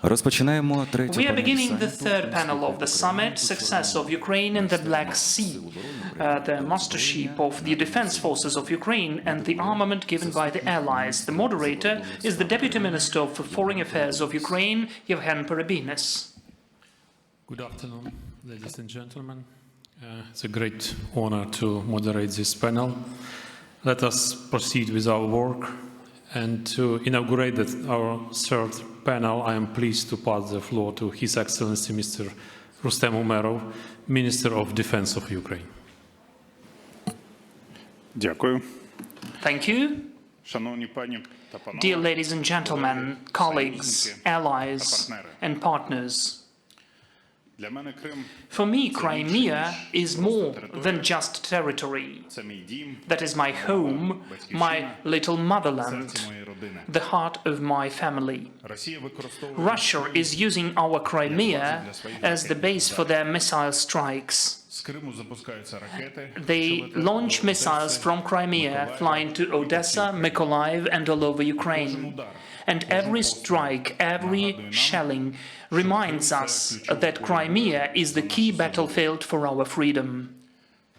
We are beginning the third panel of the summit, Success of Ukraine in the Black Sea, the mastership of the defense forces of Ukraine and the armament given by the allies. The moderator is the Deputy Minister for Foreign Affairs of Ukraine, Yevhen Perebyinis. Good afternoon, ladies and gentlemen. It's a great honor to moderate this panel. Let us proceed with our work. And to inaugurate our third panel, I am pleased to pass the floor to His Excellency Mr. Rustem Umerov, Minister of Defense of Ukraine. Дякую. Thank you. Шановні пані та панове, Dear ladies and gentlemen, colleagues, allies and partners, для мене Крим for me, Crimea is more than just territory. це мій дім, That is my home, my little motherland, серце моєї родини. the heart of my family. Росія використовує Russia is using our Crimea as the base for their missile strikes. з Криму запускаються ракети. They launch missiles from Crimea, flying to Odessa, Mykolaiv, and all over Ukraine. And every strike, every shelling reminds us that Crimea is the key battlefield for our freedom.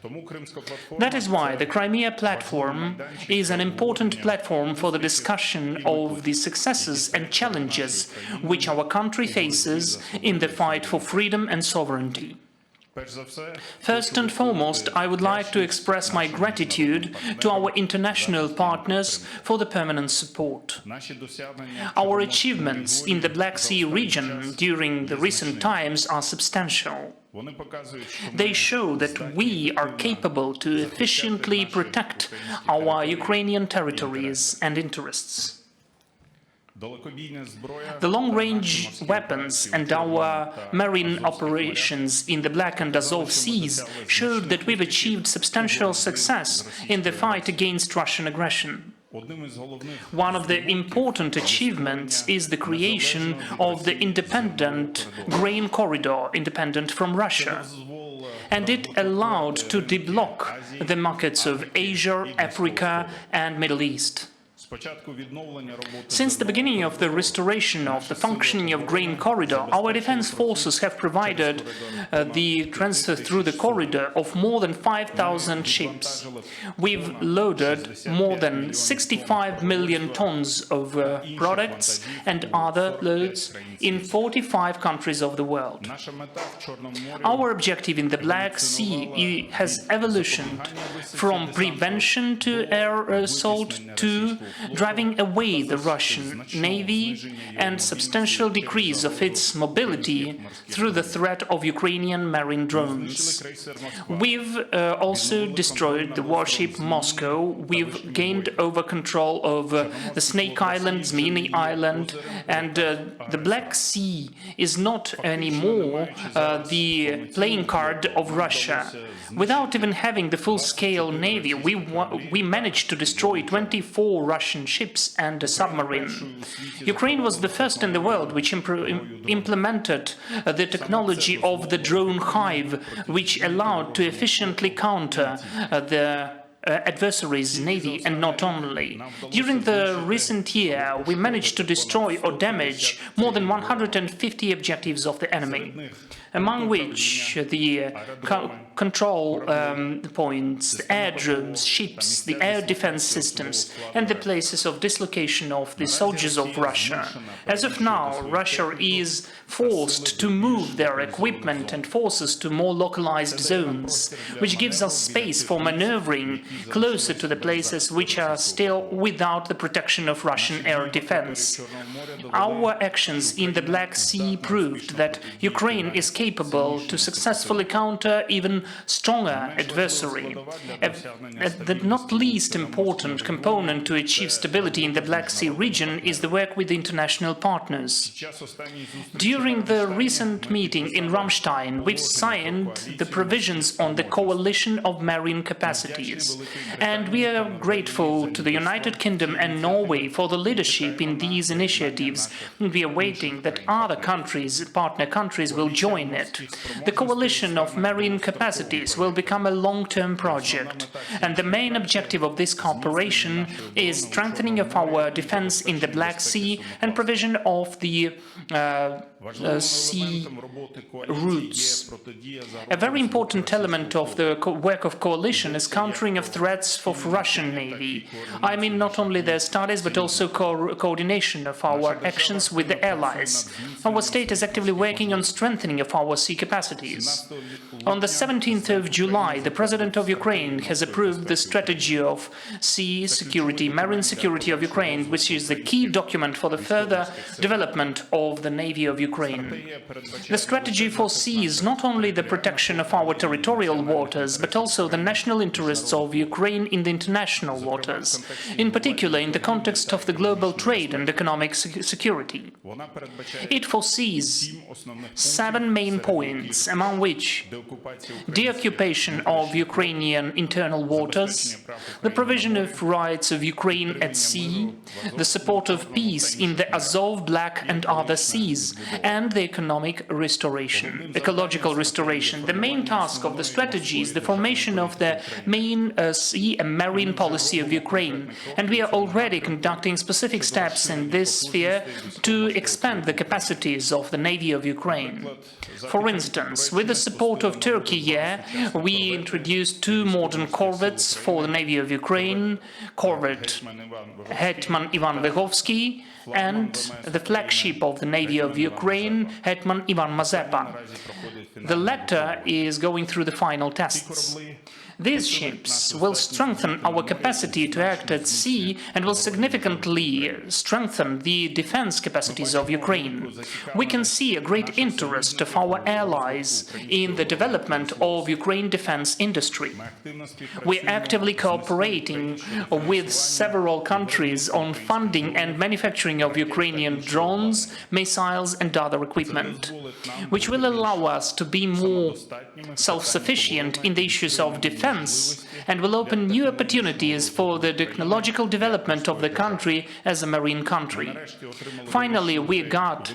Тому Кримська платформа That is why the Crimea platform is an important platform for the discussion of the successes and challenges which our country faces in the fight for freedom and sovereignty. перш за все First and foremost, I would like to express my gratitude to our international partners for the permanent support. наші досягнення Our achievements in the Black Sea region during the recent times are substantial. вони показують, що They show that we are capable to efficiently protect our Ukrainian territories and interests. далекобійна зброя The long-range weapons and our marine operations in the Black and Azov Seas showed that we've achieved substantial success in the fight against Russian aggression. одним із головних One of the important achievements is the creation of the independent grain corridor, independent from Russia. And it allowed to deblock the markets of Asia, Africa, and Middle East. спочатку відновлення роботи Since the beginning of the restoration of the functioning of grain corridor, our defense forces have provided the transfer through the corridor of more than 5,000 ships. We've loaded more than 65 million tons of products and other loads in 45 countries of the world. наша мета в Чорному морі Our objective in the Black Sea has evolutioned from prevention to air assault to driving away the Russian Navy and substantial decrease of its mobility through the threat of Ukrainian marine drones. We've also destroyed the warship Moscow. We've gained over control of the Snake Island, Zmyny Island, and the Black Sea is not anymore the playing card of Russia. Without even having the full-scale navy, we managed to destroy 24 Russian ships and a submarine. Ukraine was the first in the world which implemented the technology of the drone hive, which allowed to efficiently counter the adversaries' navy, and not only. During the recent year, we managed to destroy or damage more than 150 objectives of the enemy, among which the control points, the airdromes, ships, the air defense systems, and the places of dislocation of the soldiers of Russia. As of now, Russia is forced to move their equipment and forces to more localized zones, which gives us space for maneuvering closer to the places which are still without the protection of Russian air defense. Our actions in the Black Sea proved that Ukraine is capable to successfully counter even stronger adversary. The not least important component to achieve stability in the Black Sea region is the work with international partners. During the recent meeting in Ramstein, we've signed the provisions on the coalition of marine capacities. And we are grateful to the United Kingdom and Norway for the leadership in these initiatives. We are waiting that other countries, partner countries, will join it. The coalition of marine capacities capacities will become a long-term project, and the main objective of this cooperation is strengthening of our defense in the Black Sea and provision of the sea routes. A very important element of the work of coalition is countering of threats of Russian Navy. I mean not only their studies but also coordination of our actions with the allies. Our state is actively working on strengthening of our sea capacities. On the 17th of July, the President of Ukraine has approved the strategy of sea security, marine security of Ukraine, which is the key document for the further development of the Navy of Ukraine. The strategy foresees not only the protection of our territorial waters, but also the national interests of Ukraine in the international waters, in particular in the context of the global trade and economic security. It foresees 7 main points, among which the occupation of Ukrainian internal waters, the provision of rights of Ukraine at sea, the support of peace in the Azov, Black and other seas, and the economic restoration, ecological restoration. The main task of the strategy is the formation of the main sea and marine policy of Ukraine, and we are already conducting specific steps in this sphere to expand the capacities of the Navy of Ukraine. For instance, with the support of Turkey, we introduced 2 modern corvettes for the Navy of Ukraine, corvette Hetman Ivan Vyhovsky and the flagship of the Navy of Ukraine, Hetman Ivan Mazepa. The latter is going through the final tests. These ships will strengthen our capacity to act at sea and will significantly strengthen the defense capacities of Ukraine. We can see a great interest of our allies in the development of Ukraine defense industry. We are actively cooperating with several countries on funding and manufacturing of Ukrainian drones, missiles and other equipment, which will allow us to be more self-sufficient in the issues of defense and will open new opportunities for the technological development of the country as a marine country. Finally, we got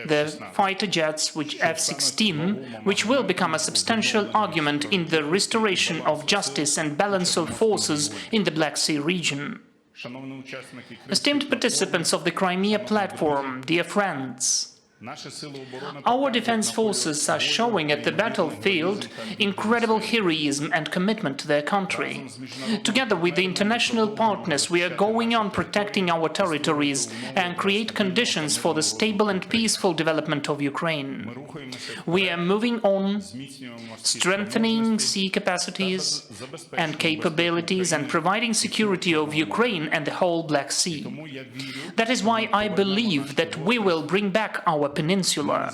the fighter jets, which F-16, which will become a substantial argument in the restoration of justice and balance of forces in the Black Sea region. Esteemed participants of the Crimea platform, dear friends, our defense forces are showing at the battlefield incredible heroism and commitment to their country. Together with the international partners, we are going on protecting our territories and create conditions for the stable and peaceful development of Ukraine. We are moving on, strengthening sea capacities and capabilities and providing security of Ukraine and the whole Black Sea. That is why I believe that we will bring back our peninsula.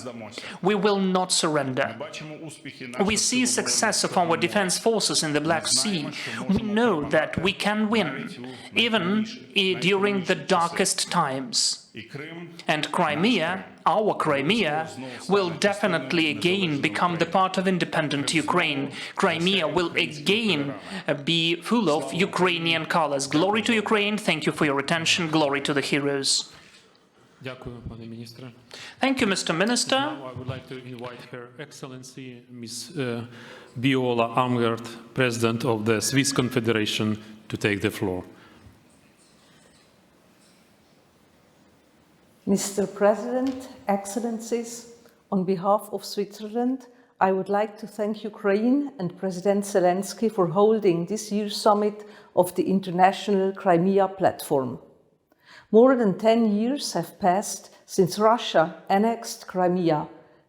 We will not surrender. We see success of our defense forces in the Black Sea. We know that we can win, even during the darkest times. And Crimea, our Crimea, will definitely again become the part of independent Ukraine. Crimea will again be full of Ukrainian colors. Glory to Ukraine. Thank you for your attention. Glory to the heroes. Thank you, Mr. Minister. Now I would like to invite Her Excellency Ms. Viola Amgert, President of the Swiss Confederation, to take the floor. Mr. President, Excellencies, on behalf of Switzerland, I would like to thank Ukraine and President Zelensky for holding this year's summit of the International Crimea Platform. More than 10 years have passed since Russia annexed Crimea.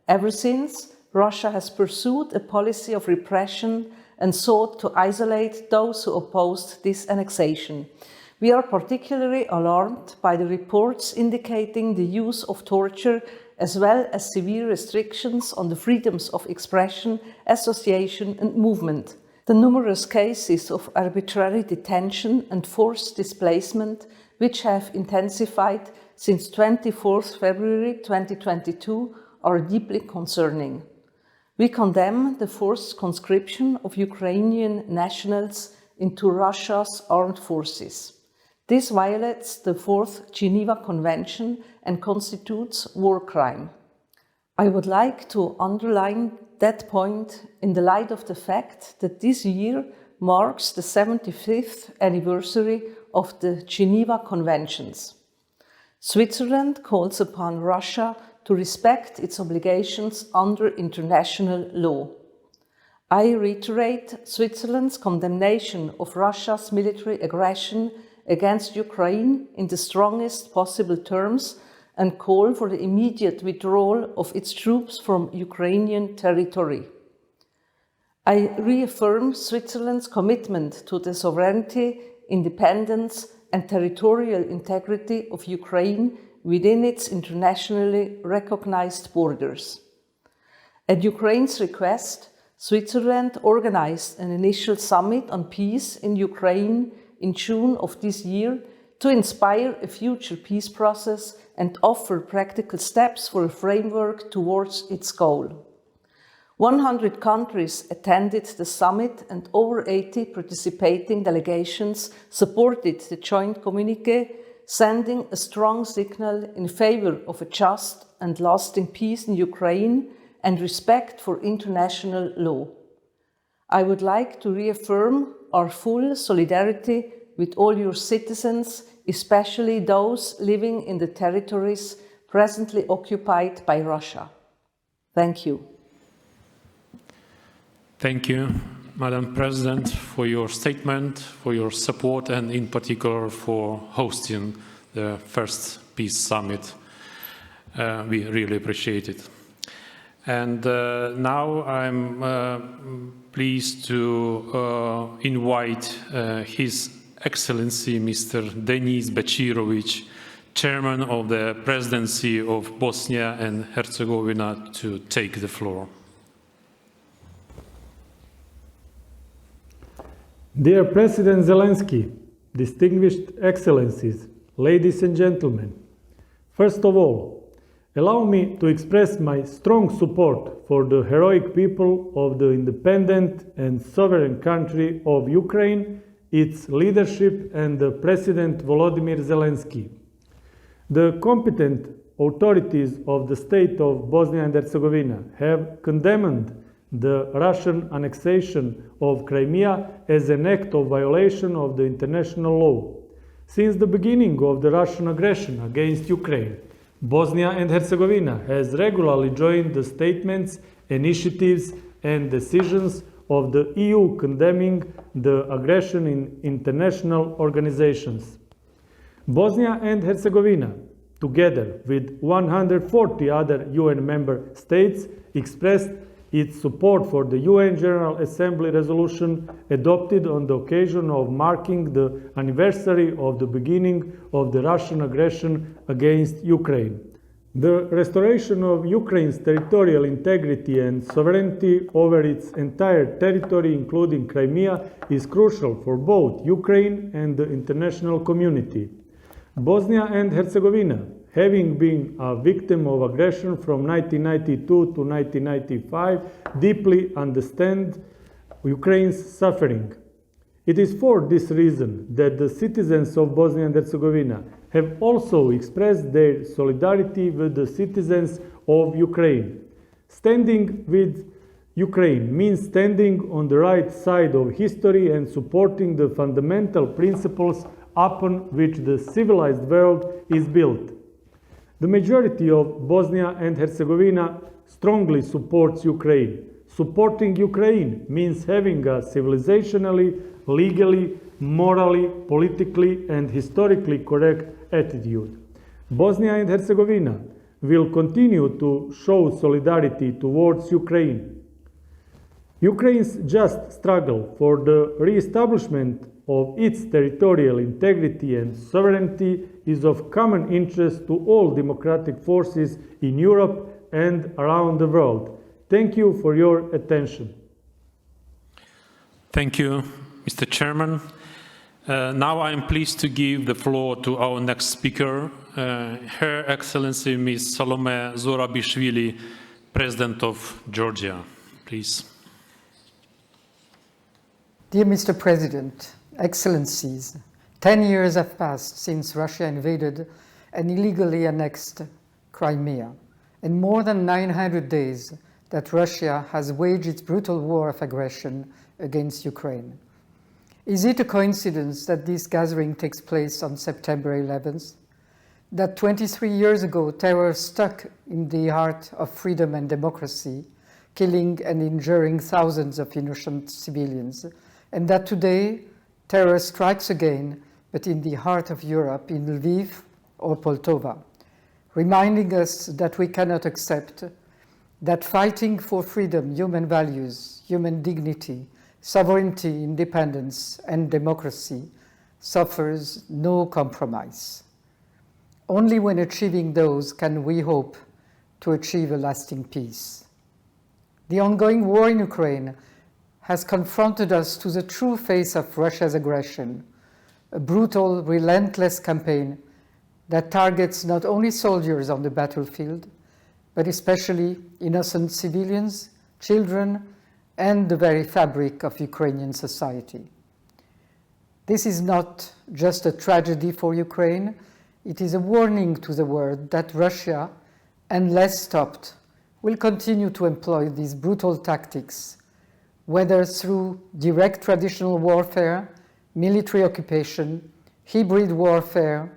Ever since, Russia has pursued a policy of repression and sought to isolate those who opposed this annexation. We are particularly alarmed by the reports indicating the use of torture as well as severe restrictions on the freedoms of expression, association and movement. The numerous cases of arbitrary detention and forced displacement, which have intensified since 24 February 2022, are deeply concerning. We condemn the forced conscription of Ukrainian nationals into Russia's armed forces. This violates the 4th Geneva Convention and constitutes war crime. I would like to underline that point in the light of the fact that this year marks the 75th anniversary of the Geneva Conventions. Switzerland calls upon Russia to respect its obligations under international law. I reiterate Switzerland's condemnation of Russia's military aggression against Ukraine in the strongest possible terms and call for the immediate withdrawal of its troops from Ukrainian territory. I reaffirm Switzerland's commitment to the sovereignty, independence, and territorial integrity of Ukraine within its internationally recognized borders. At Ukraine's request, Switzerland organized an initial summit on peace in Ukraine in June of this year to inspire a future peace process and offer practical steps for a framework towards its goal. 100 countries attended the summit and over 80 participating delegations supported the joint communiqué, sending a strong signal in favor of a just and lasting peace in Ukraine and respect for international law. I would like to reaffirm our full solidarity with all your citizens, especially those living in the territories presently occupied by Russia. Thank you. Thank you, Madam President, for your statement, for your support, and in particular for hosting the first Peace Summit. We really appreciate it. And now I'm pleased to invite His Excellency Mr. Denis Bechirovich, Chairman of the Presidency of Bosnia and Herzegovina, to take the floor. Dear President Zelensky, distinguished Excellencies, ladies and gentlemen, first of all, allow me to express my strong support for the heroic people of the independent and sovereign country of Ukraine, its leadership, and the President Volodymyr Zelensky. The competent authorities of the state of Bosnia and Herzegovina have condemned the Russian annexation of Crimea as an act of violation of the international law. Since the beginning of the Russian aggression against Ukraine, Bosnia and Herzegovina has regularly joined the statements, initiatives, and decisions of the EU condemning the aggression in international organizations. Bosnia and Herzegovina, together with 140 other UN member states, expressed its support for the UN General Assembly resolution adopted on the occasion of marking the anniversary of the beginning of the Russian aggression against Ukraine. The restoration of Ukraine's territorial integrity and sovereignty over its entire territory, including Crimea, is crucial for both Ukraine and the international community. Bosnia and Herzegovina, having been a victim of aggression from 1992 to 1995, deeply understand Ukraine's suffering. It is for this reason that the citizens of Bosnia and Herzegovina have also expressed their solidarity with the citizens of Ukraine. Standing with Ukraine means standing on the right side of history and supporting the fundamental principles upon which the civilized world is built. The majority of Bosnia and Herzegovina strongly supports Ukraine. Supporting Ukraine means having a civilizationally, legally, morally, politically, and historically correct attitude. Bosnia and Herzegovina will continue to show solidarity towards Ukraine. Ukraine's just struggle for the re-establishment of its territorial integrity and sovereignty is of common interest to all democratic forces in Europe and around the world. Thank you for your attention. Thank you, Mr. Chairman. Now I am pleased to give the floor to our next speaker, Her Excellency Ms. Salome Zurabishvili, President of Georgia. Please. Dear Mr. President, Excellencies, 10 years have passed since Russia invaded and illegally annexed Crimea. In more than 900 days, that Russia has waged its brutal war of aggression against Ukraine. Is it a coincidence that this gathering takes place on September 11th? That 23 years ago, terror struck in the heart of freedom and democracy, killing and injuring thousands of innocent civilians, and that today, terror strikes again, but in the heart of Europe, in Lviv or Poltava, reminding us that we cannot accept that fighting for freedom, human values, human dignity, sovereignty, independence, and democracy suffers no compromise. Only when achieving those can we hope to achieve a lasting peace. The ongoing war in Ukraine has confronted us to the true face of Russia's aggression, a brutal, relentless campaign that targets not only soldiers on the battlefield, but especially innocent civilians, children, and the very fabric of Ukrainian society. This is not just a tragedy for Ukraine, it is a warning to the world that Russia, unless stopped, will continue to employ these brutal tactics, whether through direct traditional warfare, military occupation, hybrid warfare,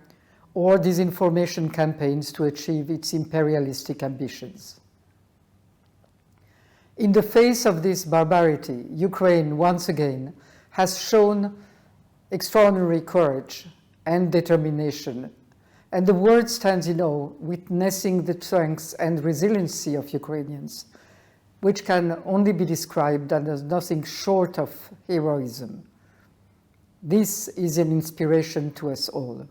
or disinformation campaigns to achieve its imperialistic ambitions. In the face of this barbarity, Ukraine once again has shown extraordinary courage and determination, and the world stands in awe, witnessing the strength and resiliency of Ukrainians, which can only be described as nothing short of heroism. This is an inspiration to us all.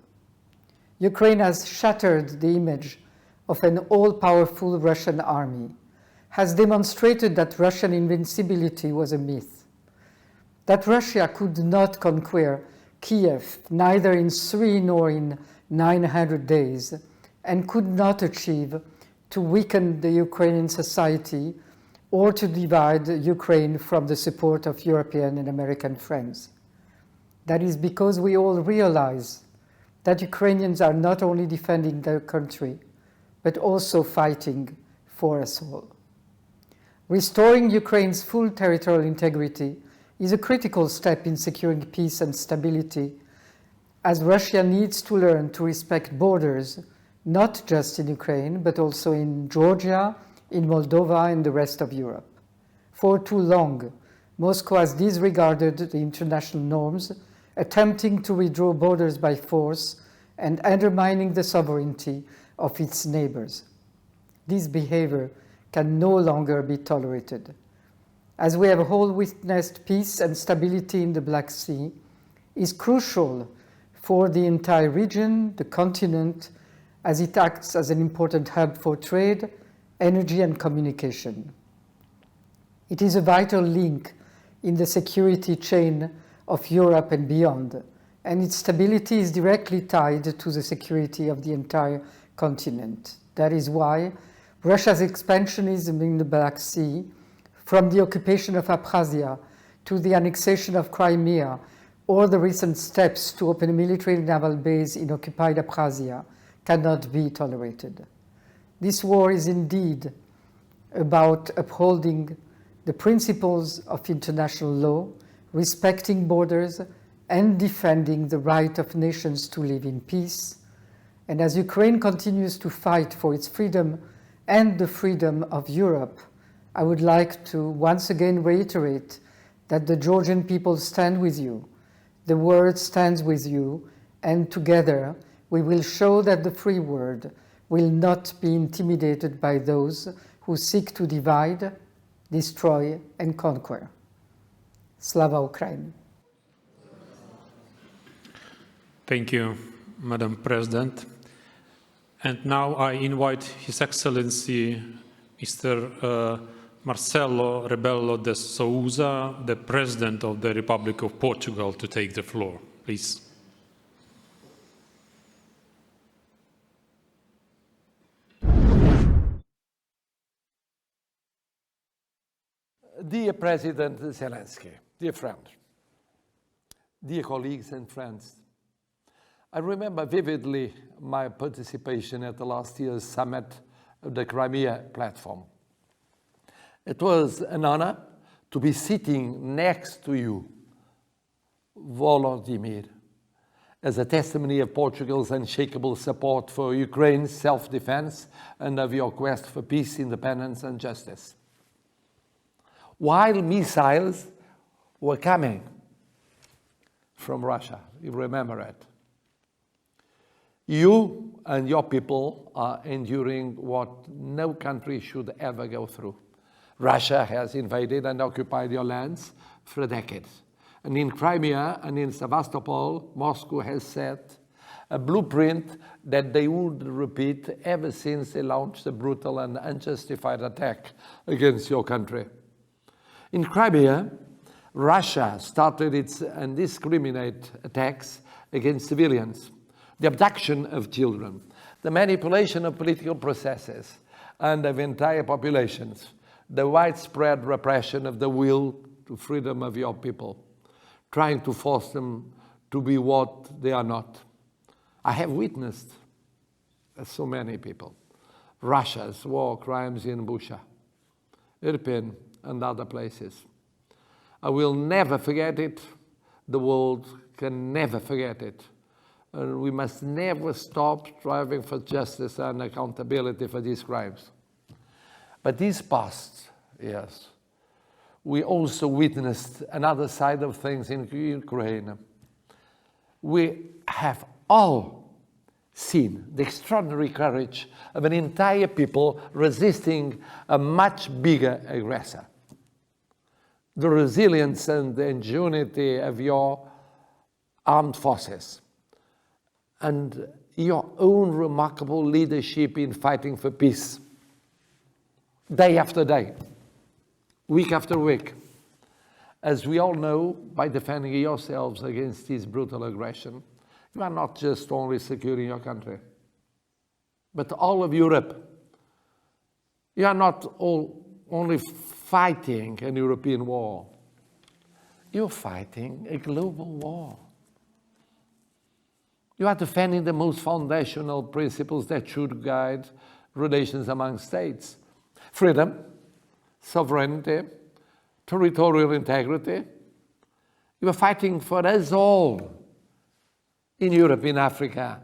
Ukraine has shattered the image of an all-powerful Russian army, has demonstrated that Russian invincibility was a myth, that Russia could not conquer Kiev neither in 3 nor in 900 days, and could not achieve to weaken the Ukrainian society or to divide Ukraine from the support of European and American friends. That is because we all realize that Ukrainians are not only defending their country, but also fighting for us all. Restoring Ukraine's full territorial integrity is a critical step in securing peace and stability, as Russia needs to learn to respect borders, not just in Ukraine, but also in Georgia, in Moldova, and the rest of Europe. For too long, Moscow has disregarded the international norms, attempting to withdraw borders by force and undermining the sovereignty of its neighbors. This behavior can no longer be tolerated. As we have all witnessed, peace and stability in the Black Sea is crucial for the entire region, the continent, as it acts as an important hub for trade, energy, and communication. It is a vital link in the security chain of Europe and beyond, and its stability is directly tied to the security of the entire continent. That is why Russia's expansionism in the Black Sea, from the occupation of Abkhazia to the annexation of Crimea, or the recent steps to open a military naval base in occupied Abkhazia, cannot be tolerated. This war is indeed about upholding the principles of international law, respecting borders, and defending the right of nations to live in peace. And as Ukraine continues to fight for its freedom and the freedom of Europe, I would like to once again reiterate that the Georgian people stand with you, the world stands with you, and together we will show that the free world will not be intimidated by those who seek to divide, destroy, and conquer. Slava Ukraini. Thank you, Madam President. And now I invite His Excellency Mr. Marcelo Rebelo de Sousa, the President of the Republic of Portugal, to take the floor. Please. Dear President Zelensky, dear friend, dear colleagues and friends, I remember vividly my participation at the last year's summit of the Crimea platform. It was an honor to be sitting next to you, Volodymyr, as a testimony of Portugal's unshakable support for Ukraine's self-defense and of your quest for peace, independence and justice. While missiles were coming from Russia, you remember it, you and your people are enduring what no country should ever go through. Russia has invaded and occupied your lands for decades. And in Crimea and in Sevastopol, Moscow has set a blueprint that they would repeat ever since they launched a brutal and unjustified attack against your country. In Crimea, Russia started its indiscriminate attacks against civilians, the abduction of children, the manipulation of political processes and of entire populations, the widespread repression of the will to freedom of your people, trying to force them to be what they are not. I have witnessed, as so many people, Russia's war crimes in Bucha, Irpin, and other places. I will never forget it. The world can never forget it. And we must never stop striving for justice and accountability for these crimes. But these past years, we also witnessed another side of things in Ukraine. We have all seen the extraordinary courage of an entire people resisting a much bigger aggressor. The resilience and the ingenuity of your armed forces and your own remarkable leadership in fighting for peace, day after day, week after week. As we all know, by defending yourselves against this brutal aggression, you are not just only securing your country, but all of Europe. You are not only fighting an European war, you're fighting a global war. You are defending the most foundational principles that should guide relations among states: freedom, sovereignty, territorial integrity. You are fighting for us all in Europe, in Africa,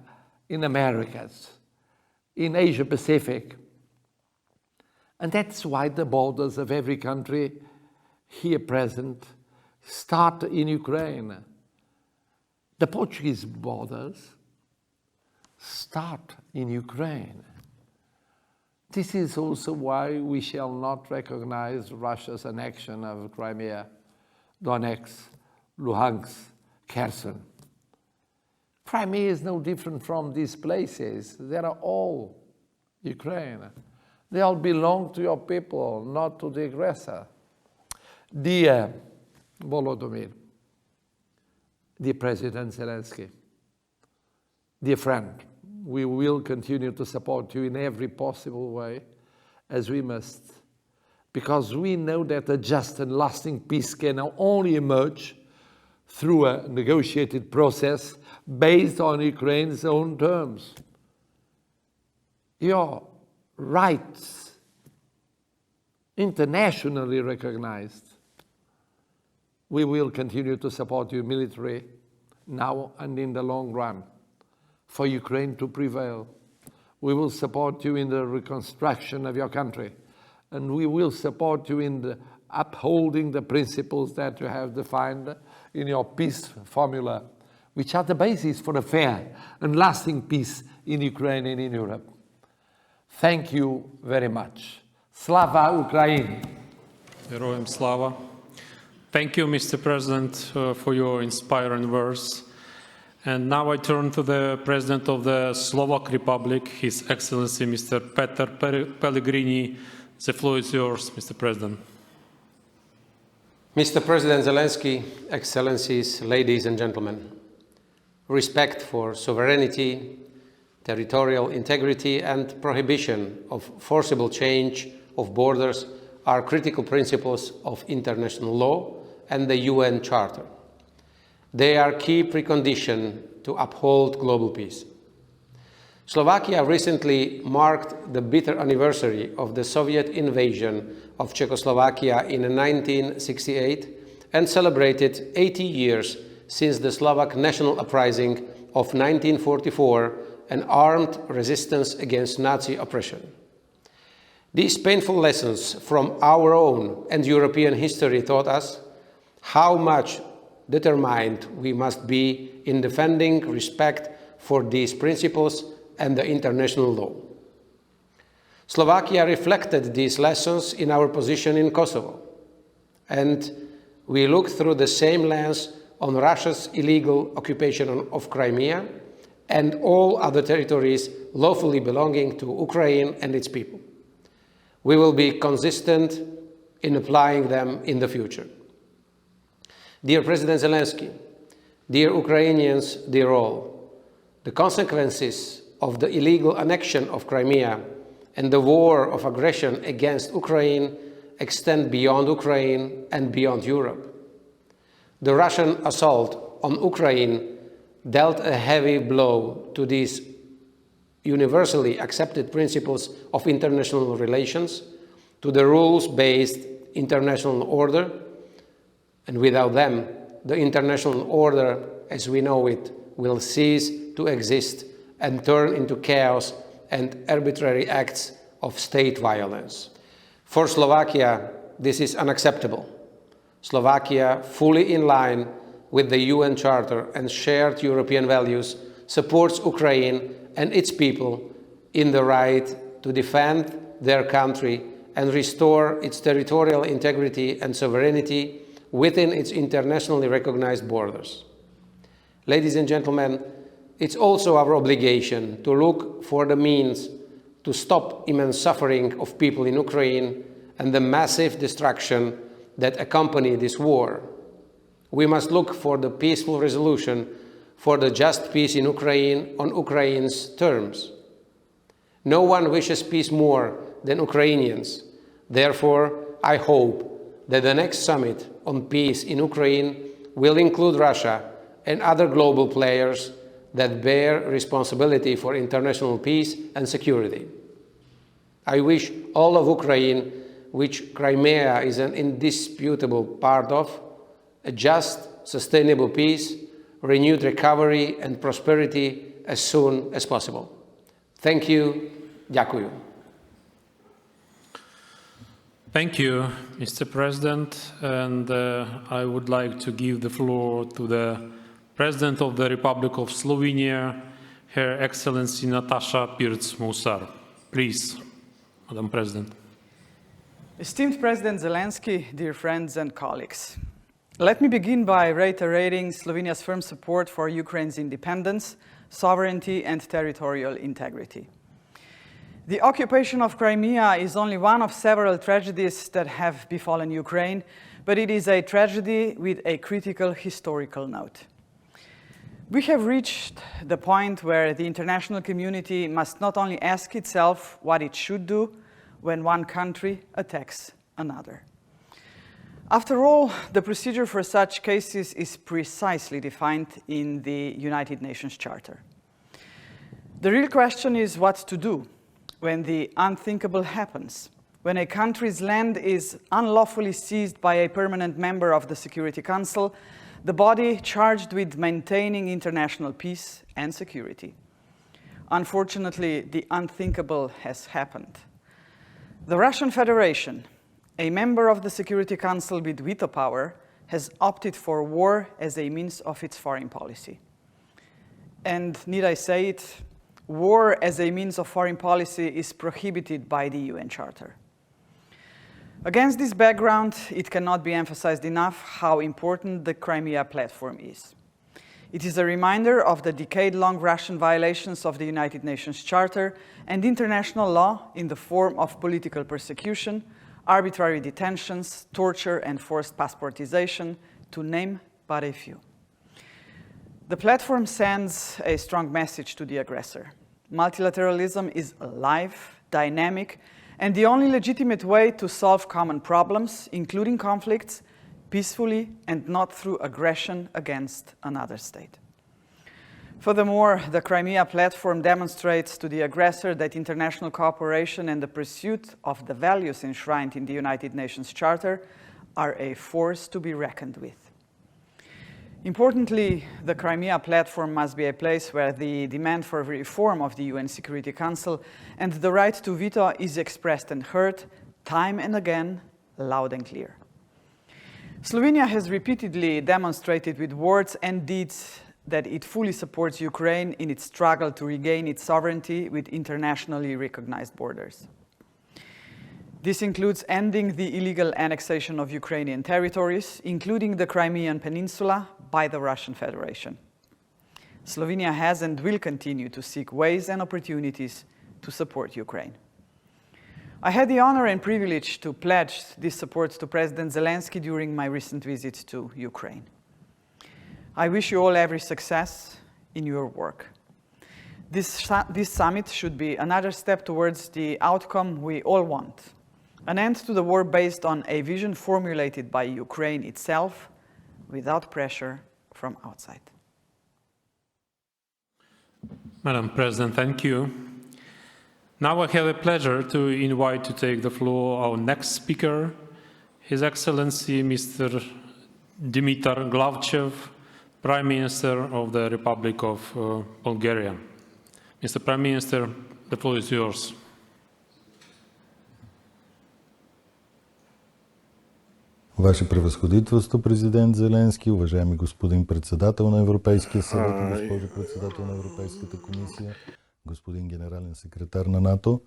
in Americas, in Asia Pacific. And that's why the borders of every country here present start in Ukraine. The Portuguese borders start in Ukraine. This is also why we shall not recognize Russia's annexion of Crimea, Donetsk, Luhansk, Kherson. Crimea is no different from these places. They are all Ukraine. They all belong to your people, not to the aggressor. Dear Volodymyr, dear President Zelensky, dear friend, we will continue to support you in every possible way, as we must, because we know that a just and lasting peace can only emerge through a negotiated process based on Ukraine's own terms. Your rights, internationally recognized. We will continue to support you militarily now and in the long run for Ukraine to prevail. We will support you in the reconstruction of your country, and we will support you in the upholding the principles that you have defined in your peace formula, which are the basis for a fair and lasting peace in Ukraine and in Europe. Thank you very much. Slava Ukraini! Heroям слава! Thank you, Mr. President, for your inspiring words. And now I turn to the President of the Slovak Republic, His Excellency Mr. Peter Pellegrini. The floor is yours, Mr. President. Mr. President Zelensky, Excellencies, ladies and gentlemen, respect for sovereignty, territorial integrity and prohibition of forcible change of borders are critical principles of international law and the UN Charter. They are key precondition to uphold global peace. Slovakia recently marked the bitter anniversary of the Soviet invasion of Czechoslovakia in 1968 and celebrated 80 years since the Slovak national uprising of 1944 and armed resistance against Nazi oppression. These painful lessons from our own and European history taught us how much determined we must be in defending respect for these principles and the international law. Slovakia reflected these lessons in our position in Kosovo, and we look through the same lens on Russia's illegal occupation of Crimea and all other territories lawfully belonging to Ukraine and its people. We will be consistent in applying them in the future. Dear President Zelensky, dear Ukrainians, dear all, the consequences of the illegal annexion of Crimea and the war of aggression against Ukraine extend beyond Ukraine and beyond Europe. The Russian assault on Ukraine dealt a heavy blow to these universally accepted principles of international relations, to the rules-based international order, and without them, the international order as we know it will cease to exist and turn into chaos and arbitrary acts of state violence. For Slovakia, this is unacceptable. Slovakia, fully in line with the UN Charter and shared European values, supports Ukraine and its people in the right to defend their country and restore its territorial integrity and sovereignty within its internationally recognized borders. Ladies and gentlemen, it's also our obligation to look for the means to stop immense suffering of people in Ukraine and the massive destruction that accompany this war. We must look for the peaceful resolution for the just peace in Ukraine on Ukraine's terms. No one wishes peace more than Ukrainians. Therefore, I hope that the next summit on peace in Ukraine will include Russia and other global players that bear responsibility for international peace and security. I wish all of Ukraine, which Crimea is an indisputable part of, a just, sustainable peace, renewed recovery and prosperity as soon as possible. Thank you. Ďakujem. Thank you, Mr. President, and I would like to give the floor to the President of the Republic of Slovenia, Her Excellency Natasha Pirc-Musar. Please, Madam President. Esteemed President Zelensky, dear friends and colleagues, let me begin by reiterating Slovenia's firm support for Ukraine's independence, sovereignty, and territorial integrity. The occupation of Crimea is only one of several tragedies that have befallen Ukraine, but it is a tragedy with a critical historical note. We have reached the point where the international community must not only ask itself what it should do when one country attacks another. After all, the procedure for such cases is precisely defined in the United Nations Charter. The real question is what to do when the unthinkable happens, when a country's land is unlawfully seized by a permanent member of the Security Council, the body charged with maintaining international peace and security. Unfortunately, the unthinkable has happened. The Russian Federation, a member of the Security Council with veto power, has opted for war as a means of its foreign policy. And need I say it, war as a means of foreign policy is prohibited by the UN Charter. Against this background, it cannot be emphasized enough how important the Crimea platform is. It is a reminder of the decade-long Russian violations of the United Nations Charter and international law in the form of political persecution, arbitrary detentions, torture, and forced passportization, to name but a few. The platform sends a strong message to the aggressor. Multilateralism is alive, dynamic, and the only legitimate way to solve common problems, including conflicts, peacefully and not through aggression against another state. Furthermore, the Crimea platform demonstrates to the aggressor that international cooperation and the pursuit of the values enshrined in the United Nations Charter are a force to be reckoned with. Importantly, the Crimea platform must be a place where the demand for reform of the UN Security Council and the right to veto is expressed and heard time and again, loud and clear. Slovenia has repeatedly demonstrated with words and deeds that it fully supports Ukraine in its struggle to regain its sovereignty with internationally recognized borders. This includes ending the illegal annexation of Ukrainian territories, including the Crimean Peninsula, by the Russian Federation. Slovenia has and will continue to seek ways and opportunities to support Ukraine. I had the honor and privilege to pledge this support to President Zelensky during my recent visit to Ukraine. I wish you all every success in your work. This summit should be another step towards the outcome we all want, an end to the war based on a vision formulated by Ukraine itself without pressure from outside. Madam President, thank you. Now I have a pleasure to invite to take the floor our next speaker, His Excellency Mr. Dimitar Glavchev, Prime Minister of the Republic of Bulgaria. Mr. Prime Minister, the floor is yours. Ваше превъзходителство, президент Зеленски, уважаеми господин председател на Европейския съвет, госпожо председател на Европейската комисия, господин генерален секретар на НАТО,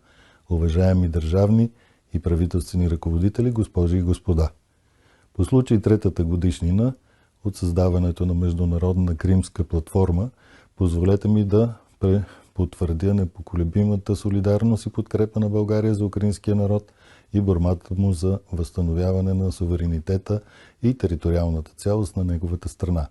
уважаеми държавни и правителствени ръководители, госпожи и господа. По случай третата годишнина от създаването на Международна Кримска платформа, позволете ми да потвърдя непоколебимата солидарност и подкрепа на България за украинския народ и борбата му за възстановяване на суверенитета и териториалната цялост на неговата страна.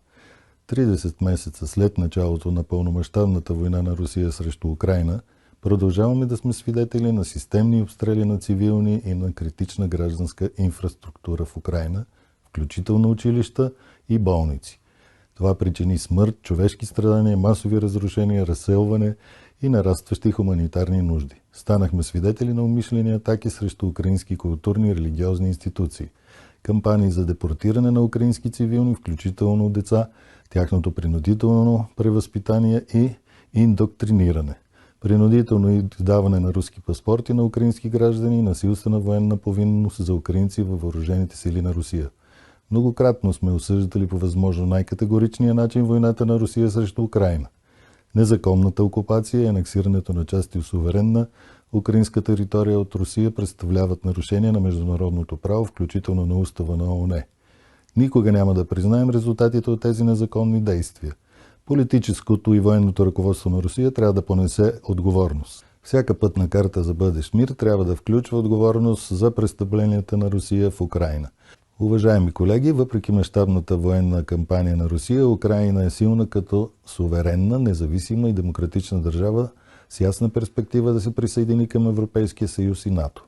30 месеца след началото на пълномащабната война на Русия срещу Украйна, продължаваме да сме свидетели на системни обстрели на цивилни и на критична гражданска инфраструктура в Украйна, включително училища и болници. Това причини смърт, човешки страдания, масови разрушения, разселване и нарастващи хуманитарни нужди. Станахме свидетели на умишлени атаки срещу украински културни и религиозни институции, кампании за депортиране на украински цивилни, включително деца, тяхното принудително превъзпитание и индоктриниране, принудително издаване на руски паспорти на украински граждани и насилствена военна повинност за украинци във въоръжените сили на Русия. Многократно сме осъждали по възможно най-категоричния начин войната на Русия срещу Украйна. Незаконната окупация и анексирането на части от суверенна украинска територия от Русия представляват нарушение на международното право, включително на устава на ООН. Никога няма да признаем резултатите от тези незаконни действия. Политическото и военното ръководство на Русия трябва да понесе отговорност. Всяка пътна карта за бъдещ мир трябва да включва отговорност за престъпленията на Русия в Украйна. Уважаеми колеги, въпреки мащабната военна кампания на Русия, Украйна е силна като суверенна, независима и демократична държава с ясна перспектива да се присъедини към Европейския съюз и НАТО.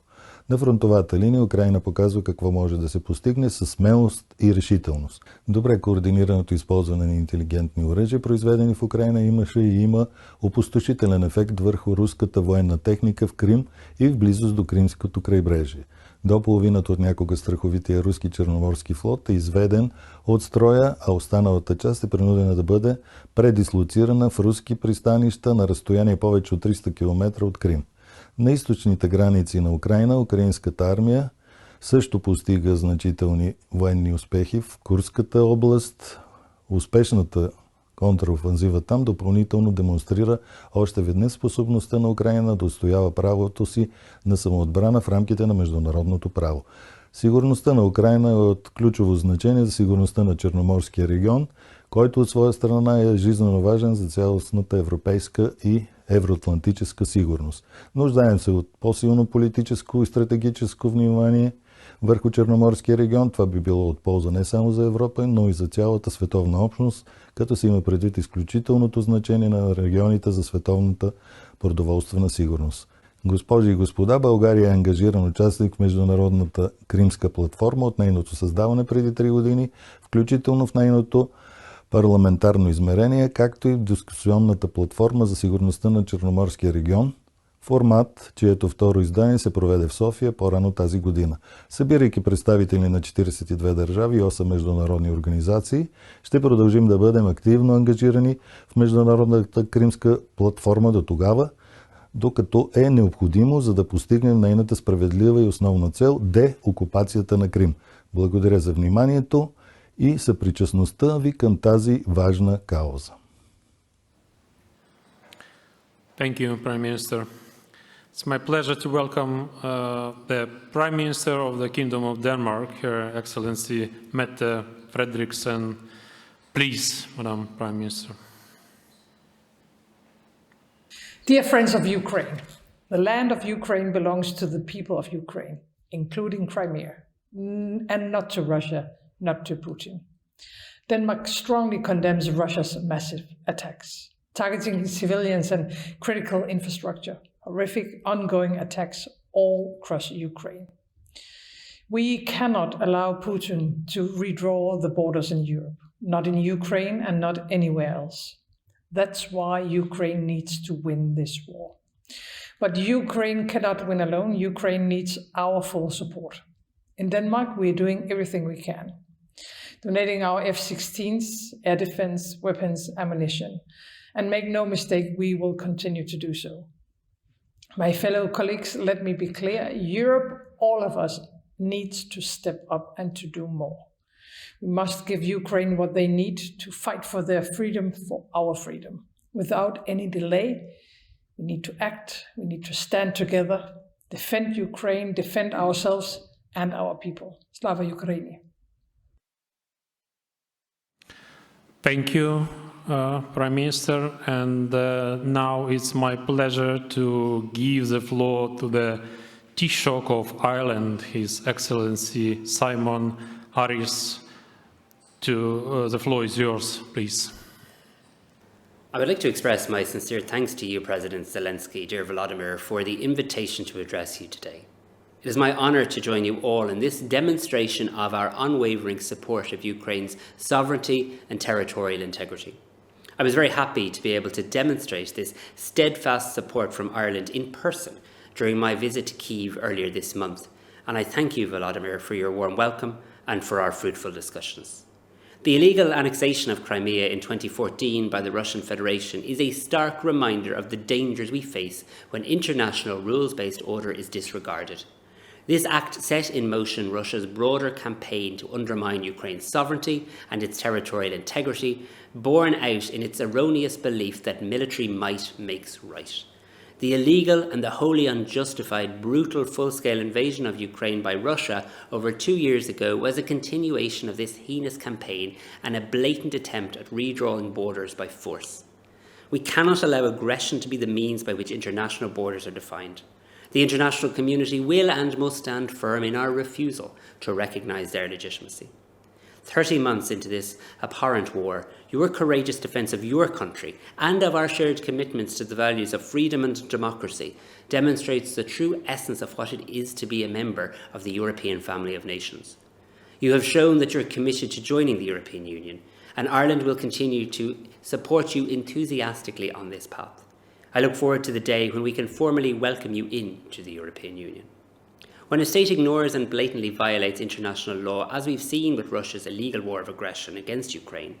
На фронтовата линия Украйна показва какво може да се постигне със смелост и решителност. Добре координираното използване на интелигентни оръжия, произведени в Украйна, имаше и има опустошителен ефект върху руската военна техника в Крим и в близост до Кримското крайбрежие. До половината от някога страховития руски черноморски флот е изведен от строя, а останалата част е принудена да бъде предислоцирана в руски пристанища на разстояние повече от 300 км от Крим. На източните граници на Украйна, украинската армия също постига значителни военни успехи в Курската област. Успешната контраофанзива там допълнително демонстрира още веднъж способността на Украйна да отстоява правото си на самоотбрана в рамките на международното право. Сигурността на Украйна е от ключово значение за сигурността на Черноморския регион, който от своя страна е жизненно важен за цялостната европейска и евроатлантическа сигурност. Нуждаем се от по-силно политическо и стратегическо внимание върху Черноморския регион. Това би било от полза не само за Европа, но и за цялата световна общност, като се има предвид изключителното значение на регионите за световната продоволствена сигурност. Госпожи и господа, България е ангажиран участник в Международната Кримска платформа от нейното създаване преди 3 години, включително в нейното парламентарно измерение, както и в дискусионната платформа за сигурността на Черноморския регион, формат, чието второ издание се проведе в София по-рано тази година. Събирайки представители на 42 държави и 8 международни организации, ще продължим да бъдем активно ангажирани в Международната кримска платформа до тогава, докато е необходимо, за да постигнем нейната справедлива и основна цел – деокупацията на Крим. Благодаря за вниманието и съпричастността ви към тази важна кауза. Thank you, Prime Minister. It's my pleasure to welcome the Prime Minister of the Kingdom of Denmark, Her Excellency Mette Frederiksen. Please, Madam Prime Minister. Dear friends of Ukraine, the land of Ukraine belongs to the people of Ukraine, including Crimea, and not to Russia, not to Putin. Denmark strongly condemns Russia's massive attacks, targeting civilians and critical infrastructure, horrific ongoing attacks all across Ukraine. We cannot allow Putin to redraw the borders in Europe, not in Ukraine and not anywhere else. That's why Ukraine needs to win this war. But Ukraine cannot win alone. Ukraine needs our full support. In Denmark, we are doing everything we can, donating our F-16s, air defense, weapons, ammunition. And make no mistake, we will continue to do so. My fellow colleagues, let me be clear. Europe, all of us, needs to step up and to do more. We must give Ukraine what they need to fight for their freedom, for our freedom. Without any delay, we need to act, we need to stand together, defend Ukraine, defend ourselves and our people. Slava Ukraini. Thank you, Prime Minister. And now it's my pleasure to give the floor to the Taoiseach of Ireland, His Excellency Simon Harris. The floor is yours, please. I would like to express my sincere thanks to you, President Zelensky, dear Volodymyr, for the invitation to address you today. It is my honour to join you all in this demonstration of our unwavering support of Ukraine's sovereignty and territorial integrity. I was very happy to be able to demonstrate this steadfast support from Ireland in person during my visit to Kyiv earlier this month, and I thank you, Volodymyr, for your warm welcome and for our fruitful discussions. The illegal annexation of Crimea in 2014 by the Russian Federation is a stark reminder of the dangers we face when international rules-based order is disregarded. This act set in motion Russia's broader campaign to undermine Ukraine's sovereignty and its territorial integrity, borne out in its erroneous belief that military might makes right. The illegal and the wholly unjustified brutal full-scale invasion of Ukraine by Russia over 2 years ago was a continuation of this heinous campaign and a blatant attempt at redrawing borders by force. We cannot allow aggression to be the means by which international borders are defined. The international community will and must stand firm in our refusal to recognise their legitimacy. 30 months into this abhorrent war, your courageous defence of your country and of our shared commitments to the values of freedom and democracy demonstrates the true essence of what it is to be a member of the European family of nations. You have shown that you're committed to joining the European Union, and Ireland will continue to support you enthusiastically on this path. I look forward to the day when we can formally welcome you into the European Union. When a state ignores and blatantly violates international law, as we've seen with Russia's illegal war of aggression against Ukraine,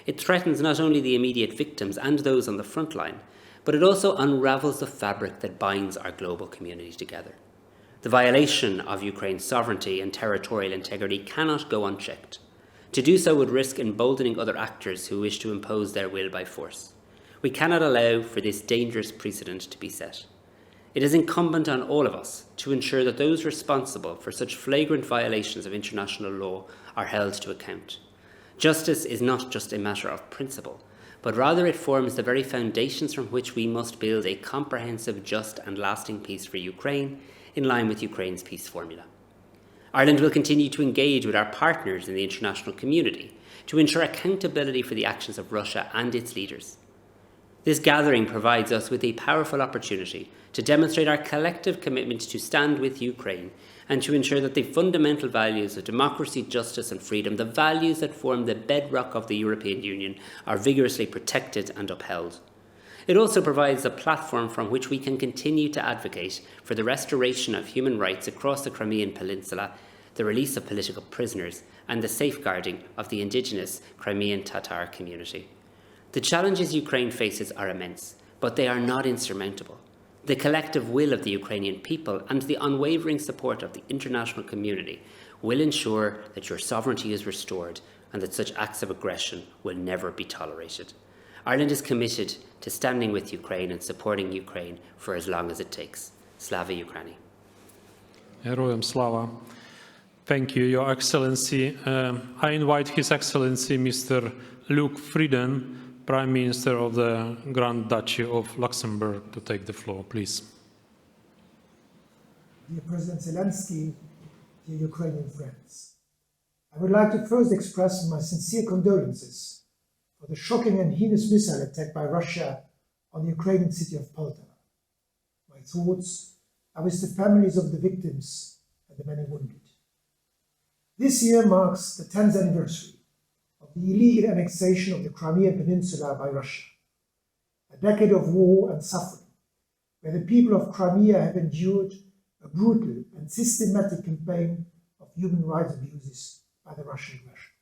it threatens not only the immediate victims and those on the front line, but it also unravels the fabric that binds our global community together. The violation of Ukraine's sovereignty and territorial integrity cannot go unchecked. To do so would risk emboldening other actors who wish to impose their will by force. We cannot allow for this dangerous precedent to be set. It is incumbent on all of us to ensure that those responsible for such flagrant violations of international law are held to account. Justice is not just a matter of principle, but rather it forms the very foundations from which we must build a comprehensive, just and lasting peace for Ukraine, in line with Ukraine's peace formula. Ireland will continue to engage with our partners in the international community to ensure accountability for the actions of Russia and its leaders. This gathering provides us with a powerful opportunity to demonstrate our collective commitment to stand with Ukraine and to ensure that the fundamental values of democracy, justice and freedom, the values that form the bedrock of the European Union, are vigorously protected and upheld. It also provides a platform from which we can continue to advocate for the restoration of human rights across the Crimean Peninsula, the release of political prisoners, and the safeguarding of the indigenous Crimean Tatar community. The challenges Ukraine faces are immense, but they are not insurmountable. The collective will of the Ukrainian people and the unwavering support of the international community will ensure that your sovereignty is restored and that such acts of aggression will never be tolerated. Ireland is committed to standing with Ukraine and supporting Ukraine for as long as it takes. Slava Ukraini. Heroyam Slava. Thank you, Your Excellency. I invite His Excellency Mr. Luke Frieden, Prime Minister of the Grand Duchy of Luxembourg, to take the floor, please. Dear President Zelensky, dear Ukrainian friends, I would like to first express my sincere condolences for the shocking and heinous missile attack by Russia on the Ukrainian city of Poltava. My thoughts are with the families of the victims and the many wounded. This year marks the 10th anniversary of the illegal annexation of the Crimean Peninsula by Russia, a decade of war and suffering, where the people of Crimea have endured a brutal and systematic campaign of human rights abuses by the Russian aggression.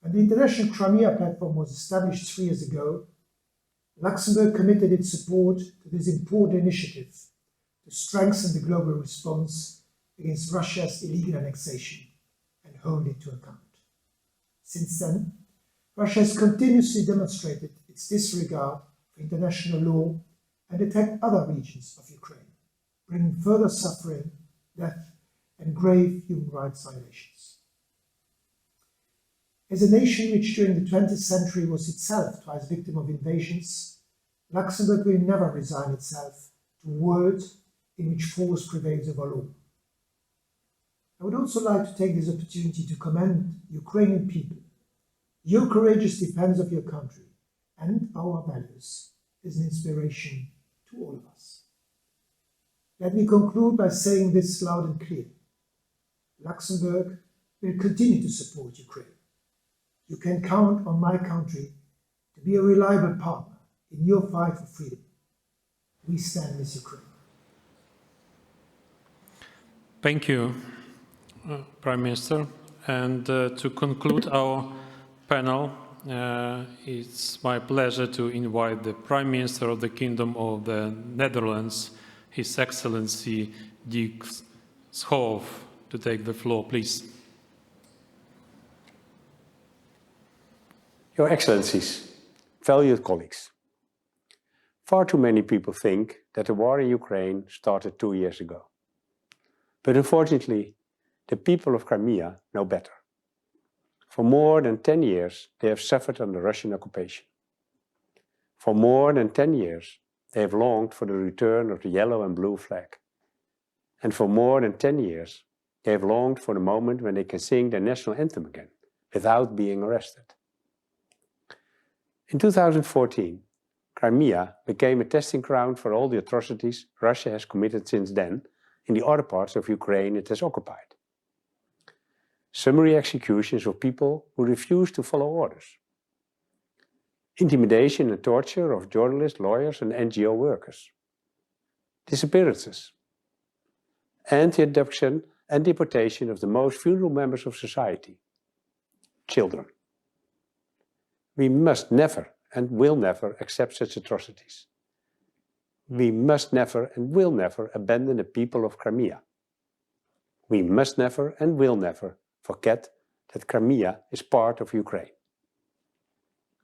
When the International Crimea Platform was established 3 years ago, Luxembourg committed its support to this important initiative to strengthen the global response against Russia's illegal annexation and hold it to account. Since then, Russia has continuously demonstrated its disregard for international law and attacked other regions of Ukraine, bringing further suffering, death, and grave human rights violations. As a nation which during the 20th century was itself twice victim of invasions, Luxembourg will never resign itself to a world in which force prevails over law. I would also like to take this opportunity to commend Ukrainian people. Your courageous defense of your country and our values is an inspiration to all of us. Let me conclude by saying this loud and clear. Luxembourg will continue to support Ukraine. You can count on my country to be a reliable partner in your fight for freedom. We stand with Ukraine. Thank you, Prime Minister. And to conclude our panel, it's my pleasure to invite the Prime Minister of the Kingdom of the Netherlands, His Excellency Dick Schoof, to take the floor, please. Your Excellencies, valued colleagues, far too many people think that the war in Ukraine started 2 years ago. But unfortunately, the people of Crimea know better. For more than 10 years, they have suffered under Russian occupation. For more than 10 years, they have longed for the return of the yellow and blue flag. And for more than 10 years, they have longed for the moment when they can sing their national anthem again, without being arrested. In 2014, Crimea became a testing ground for all the atrocities Russia has committed since then in the other parts of Ukraine it has occupied. Summary executions of people who refused to follow orders. Intimidation and torture of journalists, lawyers and NGO workers. Disappearances. And the abduction and deportation of the most vulnerable members of society. Children. We must never and will never accept such atrocities. We must never and will never abandon the people of Crimea. We must never and will never forget that Crimea is part of Ukraine.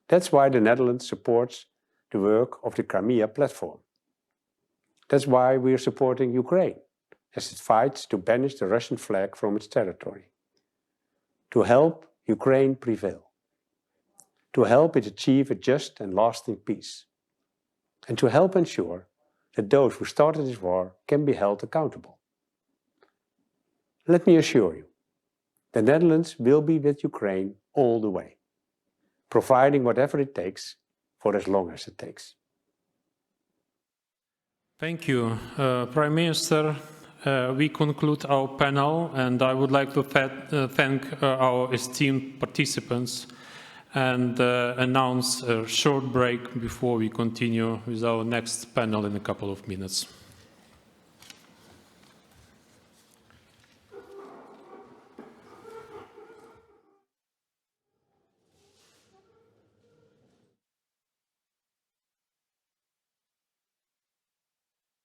That's why the Netherlands supports the work of the Crimea platform. That's why we are supporting Ukraine as it fights to banish the Russian flag from its territory. To help Ukraine prevail. To help it achieve a just and lasting peace. And to help ensure that those who started this war can be held accountable. Let me assure you, the Netherlands will be with Ukraine all the way, providing whatever it takes for as long as it takes. Thank you, Prime Minister. We conclude our panel, and I would like to thank our esteemed participants and announce a short break before we continue with our next panel in a couple of minutes.